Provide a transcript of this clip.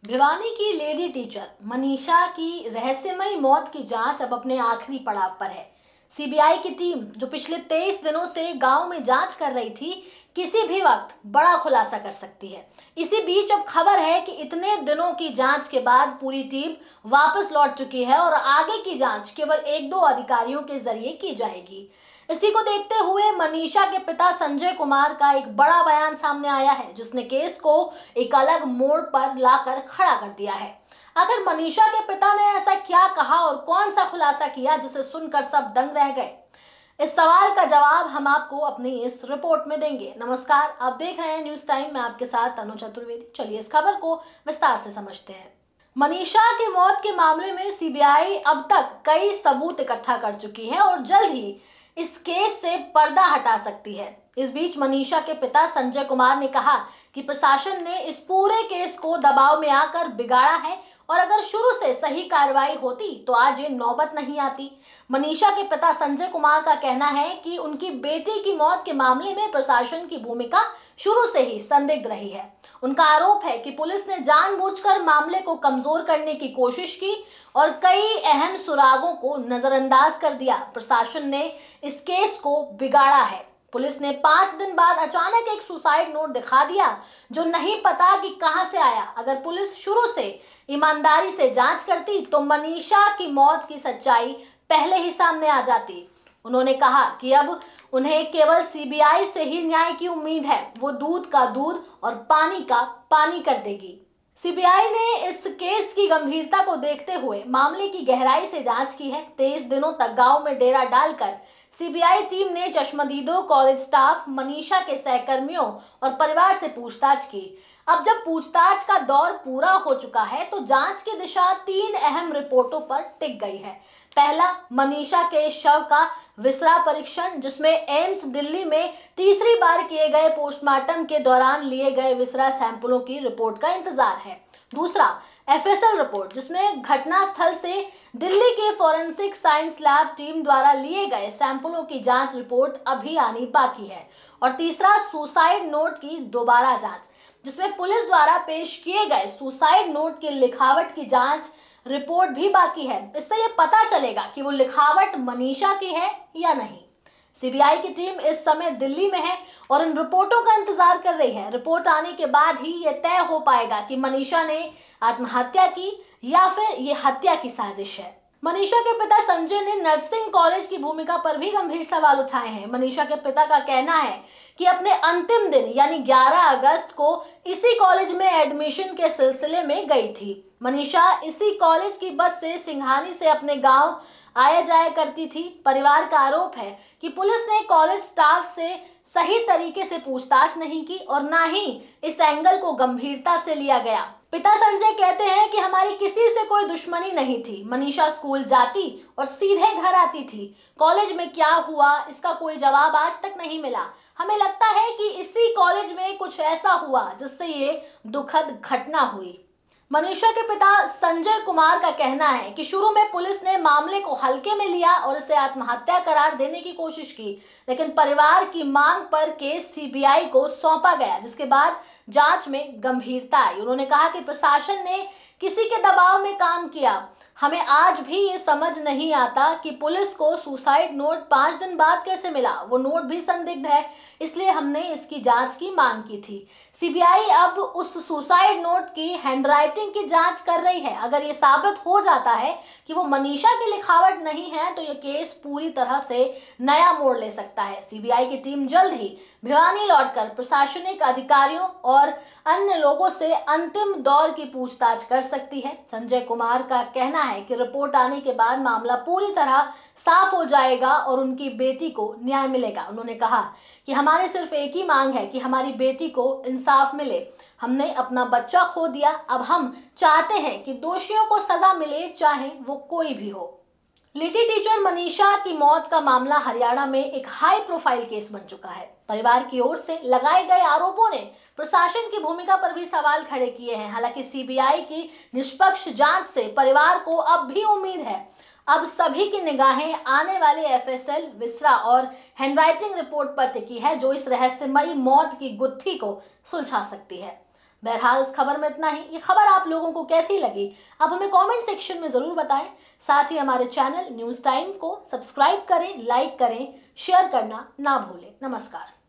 भिवानी की lady teacher Manisha की रहस्यमयी मौत की जांच अब अपने आखिरी पड़ाव पर है। सीबीआई की टीम जो पिछले 23 दिनों से गांव में जांच कर रही थी, किसी भी वक्त बड़ा खुलासा कर सकती है। इसी बीच अब खबर है कि इतने दिनों की जांच के बाद पूरी टीम वापस लौट चुकी है और आगे की जांच केवल एक दो अधिकारियों के जरिए की जाएगी। इसी को देखते हुए मनीषा के पिता संजय कुमार का एक बड़ा बयान सामने आया है, जिसने केस को एक अलग मोड़ पर लाकर खड़ा कर दिया है। आखिर मनीषा के पिता ने ऐसा क्या कहा और कौन सा खुलासा किया जिसे सुनकर सब दंग रह गए? इस सवाल का जवाब हम आपको अपनी इस रिपोर्ट में देंगे। नमस्कार, आप देख रहे हैं न्यूज टाइम। मैं आपके साथ अनु चतुर्वेदी। चलिए इस खबर को विस्तार से समझते हैं। मनीषा की मौत के मामले में सीबीआई अब तक कई सबूत इकट्ठा कर चुकी है और जल्द ही इस केस से पर्दा हटा सकती है। इस बीच मनीषा के पिता संजय कुमार ने कहा कि प्रशासन ने इस पूरे केस को दबाव में आकर बिगाड़ा है और अगर शुरू से सही कार्रवाई होती तो आज ये नौबत नहीं आती। मनीषा के पिता संजय कुमार का कहना है कि उनकी बेटी की मौत के मामले में प्रशासन की भूमिका शुरू से ही संदिग्ध रही है। उनका आरोप है कि पुलिस ने जानबूझकर मामले को कमजोर करने की कोशिश की और कई अहम सुरागों को नजरअंदाज कर दिया। प्रशासन ने इस केस को बिगाड़ा है। पुलिस ने 5 दिन बाद अचानक एक सुसाइड नोट दिखा दिया जो नहीं पता कि कहां से आया। अगर पुलिस शुरू से ईमानदारी से जांच करती तो मनीषा की मौत की सच्चाई पहले ही सामने आ जाती। उन्होंने कहा कि अब उन्हें केवल सीबीआई से ही न्याय की उम्मीद है। वो दूध का दूध और पानी का पानी कर देगी। सीबीआई ने इस केस की गंभीरता को देखते हुए मामले की गहराई से जांच की है। 23 दिनों तक गांव में डेरा डालकर सीबीआई टीम ने चश्मदीदों, कॉलेज स्टाफ, मनीषा के सहकर्मियों और परिवार से पूछताछ की। अब जब पूछताछ का दौर पूरा हो चुका है तो जांच की दिशा 3 अहम रिपोर्टों पर टिक गई है। पहला, मनीषा के शव का विसरा परीक्षण, जिसमें एम्स दिल्ली में तीसरी बार किए गए पोस्टमार्टम के दौरान लिए गए विसरा सैंपलों की रिपोर्ट का इंतजार है। दूसरा, एफएसएल रिपोर्ट, जिसमें घटनास्थल से दिल्ली के फॉरेंसिक साइंस लैब टीम द्वारा लिए गए सैंपलों की जांच रिपोर्ट अभी आनी बाकी है। और तीसरा, सुसाइड नोट की दोबारा जांच, जिसमें पुलिस द्वारा पेश किए गए सुसाइड नोट की लिखावट की जांच रिपोर्ट भी बाकी है। इससे ये पता चलेगा कि वो लिखावट मनीषा की है या नहीं। सीबीआई की टीम इस समय दिल्ली में है और इन रिपोर्टों का इंतजार कर रही है। रिपोर्ट आने के बाद ही ये तय हो पाएगा कि मनीषा ने आत्महत्या की या फिर ये हत्या की साजिश है। मनीषा के पिता संजय ने नर्सिंग कॉलेज की भूमिका पर भी गंभीर सवाल उठाए हैं। मनीषा के पिता का कहना है कि अपने अंतिम दिन यानी 11 अगस्त को इसी कॉलेज में एडमिशन के सिलसिले में गई थी। मनीषा इसी कॉलेज की बस से सिंघानी से अपने गांव आया जाया करती थी। परिवार का आरोप है कि पुलिस ने कॉलेज स्टाफ से सही तरीके से पूछताछ नहीं की और ना ही इस एंगल को गंभीरता से लिया गया। पिता संजय कहते हैं कि हमारी किसी से कोई दुश्मनी नहीं थी। मनीषा स्कूल जाती और सीधे घर आती थी। कॉलेज में क्या हुआ इसका कोई जवाब आज तक नहीं मिला। हमें लगता है कि इसी कॉलेज में कुछ ऐसा हुआ जिससे ये दुखद घटना हुई। मनीषा के पिता संजय कुमार का कहना है कि शुरू में पुलिस ने मामले को हल्के में लिया और इसे आत्महत्या करार देने की कोशिश की, लेकिन परिवार की मांग पर केस सीबीआई को सौंपा गया, जिसके बाद जांच में गंभीरता आई। उन्होंने कहा कि प्रशासन ने किसी के दबाव में काम किया। हमें आज भी ये समझ नहीं आता कि पुलिस को सुसाइड नोट 5 दिन बाद कैसे मिला। वो नोट भी संदिग्ध है, इसलिए हमने इसकी जांच की मांग की थी। सीबीआई अब उस सुसाइड नोट की हैंडराइटिंग की जांच कर रही है। अगर ये साबित हो जाता है कि वो मनीषा की लिखावट नहीं है तो ये केस पूरी तरह से नया मोड़ ले सकता है। सीबीआई की टीम जल्द ही भिवानी लौटकर प्रशासनिक अधिकारियों और अन्य लोगों से अंतिम दौर की पूछताछ कर सकती है। संजय कुमार का कहना है कि रिपोर्ट आने के बाद मामला पूरी तरह साफ हो जाएगा और उनकी बेटी को न्याय मिलेगा। उन्होंने कहा कि हमारे सिर्फ एक ही मांग है कि हमारी बेटी को इंसाफ मिले। हमने अपना बच्चा खो दिया, अब हम चाहते हैं कि दोषियों को सजा मिले, चाहे वो कोई भी हो। लेडी टीचर मनीषा की मौत का मामला हरियाणा में एक हाई प्रोफाइल केस बन चुका है। परिवार की ओर से लगाए गए आरोपों ने प्रशासन की भूमिका पर भी सवाल खड़े किए हैं। हालांकि सीबीआई की निष्पक्ष जांच से परिवार को अब भी उम्मीद है। अब सभी की निगाहें आने वाले एफएसएल, विसरा और हैंडराइटिंग रिपोर्ट पर टिकी है, जो इस रहस्यमयी मौत की गुत्थी को सुलझा सकती है। बहरहाल इस खबर में इतना ही। ये खबर आप लोगों को कैसी लगी आप हमें कमेंट सेक्शन में जरूर बताएं। साथ ही हमारे चैनल न्यूज टाइम को सब्सक्राइब करें, लाइक करें, शेयर करना ना भूलें। नमस्कार।